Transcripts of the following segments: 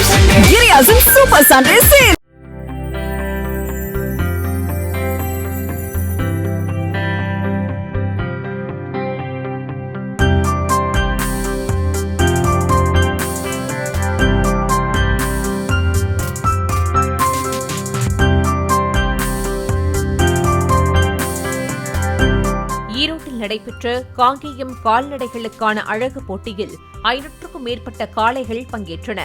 Giriya's Super Sunday Sale. ஈரோட்டில் நடைபெற்ற காங்கேயம் கால்நடைகளுக்கான அழகு போட்டியில் 500க்கும் மேற்பட்ட காளைகள் பங்கேற்றன.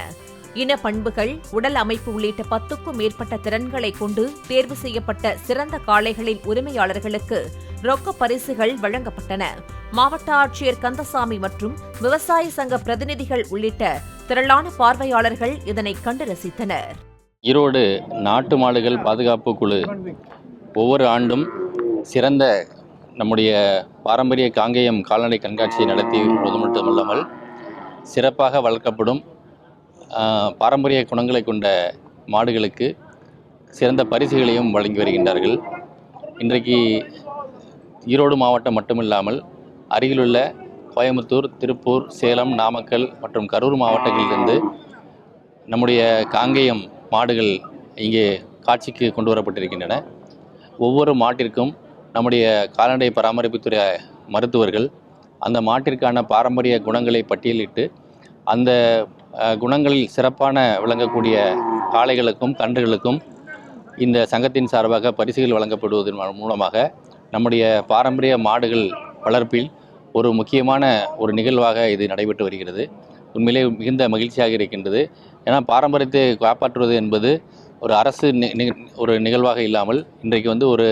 இன பண்புகள், உடல் அமைப்பு உள்ளிட்ட 10க்கும் மேற்பட்ட திறன்களை கொண்டு தேர்வு செய்யப்பட்ட சிறந்த காளைகளின் உரிமையாளர்களுக்கு ரொக்க பரிசுகள் வழங்கப்பட்டன. மாவட்ட ஆட்சியர் கந்தசாமி மற்றும் விவசாய சங்க பிரதிநிதிகள் உள்ளிட்ட திரளான பார்வையாளர்கள் இதனை கண்டு ரசித்தனர். ஈரோடு நாட்டு மாடுகள் பாதுகாப்பு குழு ஒவ்வொரு ஆண்டும் சிறந்த நம்முடைய பாரம்பரிய காங்கேயம் கால்நடை கண்காட்சியை நடத்தி வருவது மட்டுமல்லாமல் சிறப்பாக வளர்க்கப்படும் பாரம்பரிய குணங்களை கொண்ட மாடுகளுக்கு சிறந்த பரிசுகளையும் வழங்கி வருகின்றார்கள். இன்றைக்கு ஈரோடு மாவட்டம் மட்டுமில்லாமல் அருகிலுள்ள கோயம்புத்தூர், திருப்பூர், சேலம், நாமக்கல் மற்றும் கரூர் மாவட்டங்களிலிருந்து நம்முடைய காங்கேயம் மாடுகள் இங்கே காட்சிக்கு கொண்டு வரப்பட்டிருக்கின்றன. ஒவ்வொரு மாட்டிற்கும் நம்முடைய கால்நடை பராமரிப்புத்துறை மருத்துவர்கள் அந்த மாட்டிற்கான பாரம்பரிய குணங்களை பட்டியலிட்டு அந்த குணங்களில் சிறப்பான விளங்கக்கூடிய காளைகளுக்கும் கன்றுகளுக்கும் இந்த சங்கத்தின் சார்பாக பரிசுகள் வழங்கப்படுவதன் மூலமாக நம்முடைய பாரம்பரிய மாடுகள் வளர்ப்பில் ஒரு முக்கியமான ஒரு நிகழ்வாக இது நடைபெற்று வருகிறது. உண்மையிலே மிகுந்த மகிழ்ச்சியாக இருக்கின்றது. ஏன்னா பாரம்பரியத்தை காப்பாற்றுவது என்பது ஒரு அரசு ஒரு நிகழ்வாக இல்லாமல் இன்றைக்கு ஒரு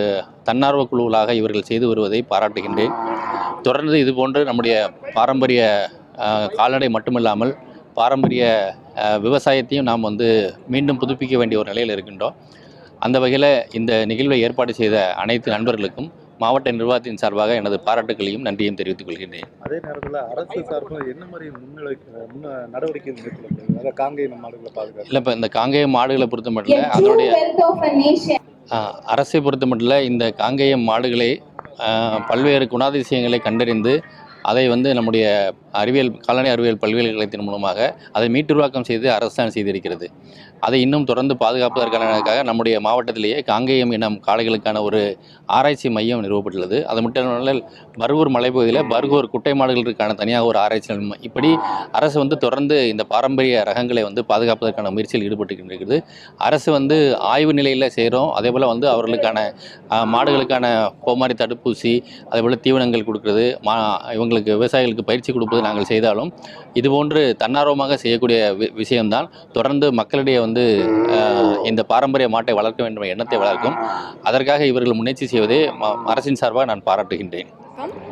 தன்னார்வ குழுக்களாக இவர்கள் செய்து வருவதை பாராட்டுகின்றேன். தொடர்ந்து இதுபோன்று நம்முடைய பாரம்பரிய கால்நடை மட்டுமில்லாமல் பாரம்பரிய விவசாயத்தையும் நாம் மீண்டும் புதுப்பிக்க வேண்டிய ஒரு நிலையில் இருக்கின்றோம். அந்த வகையில் இந்த நிகழ்வை ஏற்பாடு செய்த அனைத்து நண்பர்களுக்கும் மாவட்ட நிர்வாகத்தின் சார்பாக எனது பாராட்டுகளையும் நன்றியும் தெரிவித்துக் கொள்கின்றேன். அதே நேரத்தில் அரசு சார்பில் என்ன மாதிரி நடவடிக்கை மேற்கொள்ளப்படுது காங்கேயம் மாடுகளை பாதுகாப்பு? இல்லை, இப்போ இந்த காங்கேயம் மாடுகளை பொறுத்த மட்டும் அதனுடைய அரசை பொறுத்த மட்டும் இந்த காங்கேயம் மாடுகளை பல்வேறு குணாதிசயங்களை கண்டறிந்து அதை நம்முடைய கால்நடை அறிவியல் பல்கலைக்கழகத்தின் மூலமாக அதை மீட்டுருவாக்கம் செய்து அரசாங்கம் செய்திருக்கிறது. அதை இன்னும் தொடர்ந்து பாதுகாப்பதற்காக நம்முடைய மாவட்டத்திலேயே காங்கேயம் இனம் காளைகளுக்கான ஒரு ஆராய்ச்சி மையம் நிறுவப்பட்டுள்ளது. அது மட்டுமல்ல, பர்கூர் மலைப்பகுதியில் பர்கூர் குட்டை மாடுகளுக்கான தனியாக ஒரு ஆராய்ச்சி மையம். இப்படி அரசு தொடர்ந்து இந்த பாரம்பரிய ரகங்களை பாதுகாப்பதற்கான முயற்சியில் ஈடுபட்டு அரசு ஆய்வு நிலையில் செய்கிறோம். அதே போல் அவர்களுக்கான மாடுகளுக்கான கோமாரி தடுப்பூசி, அதேபோல் தீவனங்கள் கொடுக்குறது, இவங்களுக்கு விவசாயிகளுக்கு பயிற்சி கொடுப்பது நாங்கள் செய்தாலும் இதுபோன்று தன்னார்வமாக செய்யக்கூடிய விஷயம்தான் தொடர்ந்து மக்களிடையே இந்த பாரம்பரிய மாட்டை வளர்க்க வேண்டும் என்ற எண்ணத்தை வளர்க்கும். அதற்காக இவர்கள் முயற்சி செய்வதே அரசின் சார்பாக நான் பாராட்டுகின்றேன்.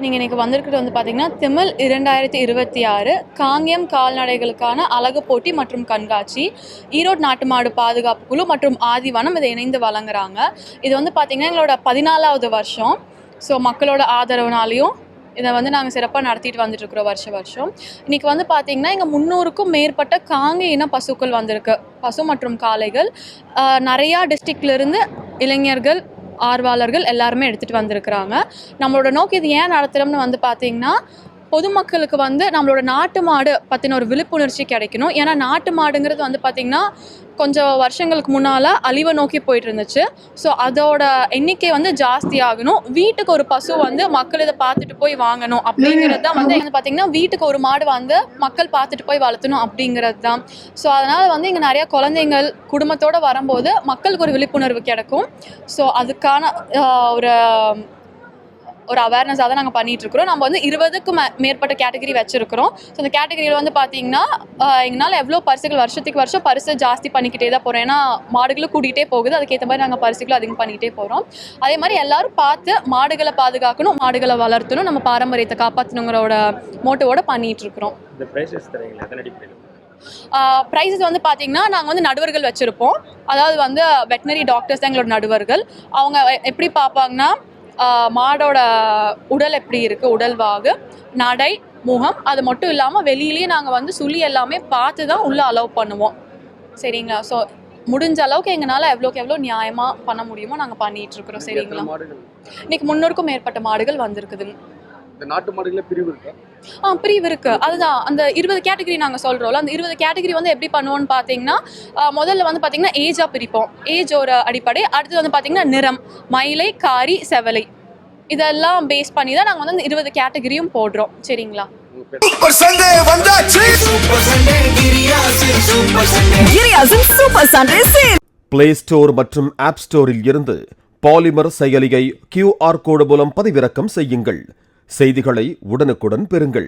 நீங்கள் இன்றைக்கி வந்திருக்கிறது பார்த்தீங்கன்னா திமில் 2026 காங்கேயம் கால்நடைகளுக்கான அழகு போட்டி மற்றும் கண்காட்சி ஈரோடு நாட்டு மாடு பாதுகாப்பு குழு மற்றும் ஆதிவனம் இதை இணைந்து வழங்குறாங்க. இது பார்த்தீங்கன்னா எங்களோட 14வது வருஷம். ஸோ மக்களோட ஆதரவுனாலையும் இதை நாங்கள் சிறப்பாக நடத்திட்டு வந்துட்டுருக்குறோம் வருஷம். இன்றைக்கி பார்த்தீங்கன்னா இங்கே 300க்கும் மேற்பட்ட காங்கேய இன பசுக்கள் வந்திருக்கு. பசு மற்றும் காளைகள் நிறையா டிஸ்ட்ரிக்ட்லேருந்து இளைஞர்கள், ஆர்வலர்கள் எல்லாருமே எடுத்துகிட்டு வந்திருக்கிறாங்க. நம்மளோட நோக்கி இது ஏன் நடத்துகிறோம்னு பார்த்தீங்கன்னா பொதுமக்களுக்கு நம்மளோட நாட்டு மாடு பற்றின ஒரு விழிப்புணர்ச்சி கிடைக்கணும். ஏன்னா நாட்டு மாடுங்கிறது பார்த்திங்கன்னா கொஞ்சம் வருஷங்களுக்கு முன்னால் அழிவை நோக்கி போயிட்டு இருந்துச்சு. ஸோ அதோட எண்ணிக்கை ஜாஸ்தி ஆகணும். வீட்டுக்கு ஒரு பசு மக்கள் இதை பார்த்துட்டு போய் வாங்கணும் அப்படிங்கிறது தான் பார்த்திங்கன்னா வீட்டுக்கு ஒரு மாடு மக்கள் பார்த்துட்டு போய் வளர்த்தணும் அப்படிங்கிறது தான். ஸோ அதனால் இங்கே நிறையா குழந்தைங்கள் குடும்பத்தோடு வரும்போது மக்களுக்கு ஒரு விழிப்புணர்வு கிடைக்கும். ஸோ அதுக்கான ஒரு அவேர்னஸாக தான் நாங்கள் பண்ணிகிட்ருக்குறோம். நம்ம 20க்கும் மேற்பட்ட கேட்டகரி வச்சுருக்கிறோம். ஸோ அந்த கேட்டகரியில் பார்த்தீங்கன்னா எங்களால் எவ்வளோ பரிசுகள் வருஷத்துக்கு வருஷம் பரிசு ஜாஸ்தி பண்ணிக்கிட்டே தான் போகிறோம். ஏன்னா மாடுகளும் கூட்டிகிட்டே போகுது. அதுக்கேற்ற மாதிரி நாங்கள் பரிசுகளும் அதிகம் பண்ணிக்கிட்டே போகிறோம். அதே மாதிரி எல்லோரும் பார்த்து மாடுகளை பாதுகாக்கணும், மாடுகளை வளர்த்தணும், நம்ம பாரம்பரியத்தை காப்பாற்றணுங்கிறோட மோட்டிவோடு பண்ணிகிட்ருக்குறோம். ப்ரைஸஸ் பார்த்தீங்கன்னா நாங்கள் நடுவர்கள் வச்சுருப்போம். அதாவது வெட்டினரி டாக்டர்ஸ் தான் எங்களோட நடுவர்கள். அவங்க எப்படி பார்ப்பாங்கன்னா மாடோட உடல் எப்படி இருக்குது, உடல்வாகு, நடை, முகம், அது மட்டும் இல்லாமல் வெளியிலேயே நாங்கள் சுழி எல்லாமே பார்த்து தான் உள்ளே அலோவ் பண்ணுவோம். சரிங்களா? ஸோ முடிஞ்ச அளவுக்கு எங்களால் எவ்வளோ நியாயமாக பண்ண முடியுமோ நாங்கள் பண்ணிகிட்ருக்குறோம். சரிங்களா? இன்றைக்கி 300க்கும் மேற்பட்ட மாடுகள் வந்திருக்குதுங்க. இந்த நாட்டு மாடுகளே பிரிவு இருக்கா? பிரிவு இருக்கு. அதுதான் அந்த 20 கேட்டகரி நாங்கள் சொல்கிறோம்ல, அந்த 20 கேட்டகரி வந்து எப்படி பண்ணுவோம்னு பார்த்தீங்கன்னா, முதல்ல வந்து பார்த்தீங்கன்னா ஏஜாக பிரிப்போம். ஏஜ் ஒரு அடிப்படை. அடுத்தது வந்து பார்த்தீங்கன்னா நிறம், மயிலை, காரி, செவலை, இதெல்லாம் பேஸ் பண்ணி தான் நாங்கள் வந்து அந்த 20 கேட்டகரியும் போடுறோம். சரிங்களா? சூப்பர் சண்டே வந்தாச்சு. சூப்பர் சண்டே கிரியாசின் super Sunday sale. Play Store மற்றும் ஆப் ஸ்டோரில் இருந்து பாலிமர் செயலியை QR கோடு மூலம் பதிவிறக்கம் செய்யுங்கள். செய்திகளை உடனுக்குடன் பெறுங்கள்.